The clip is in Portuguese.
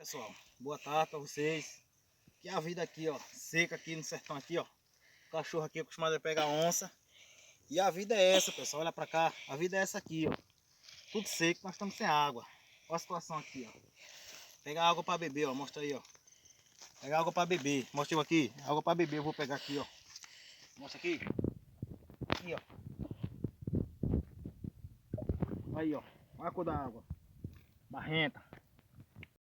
Pessoal, boa tarde para vocês. Que a vida aqui, ó, seca aqui no sertão aqui, ó. O cachorro aqui é acostumado a pegar onça. E a vida é essa, pessoal, olha pra cá. A vida é essa aqui, ó. Tudo seco, nós estamos sem água. Olha a situação aqui, ó. Pegar água para beber, ó, mostra aí, ó. Pegar água para beber. Mostra eu aqui, água para beber, eu vou pegar aqui, ó. Mostra aqui. Aqui, ó. Aí, ó. Olha a cor da água. Barrenta.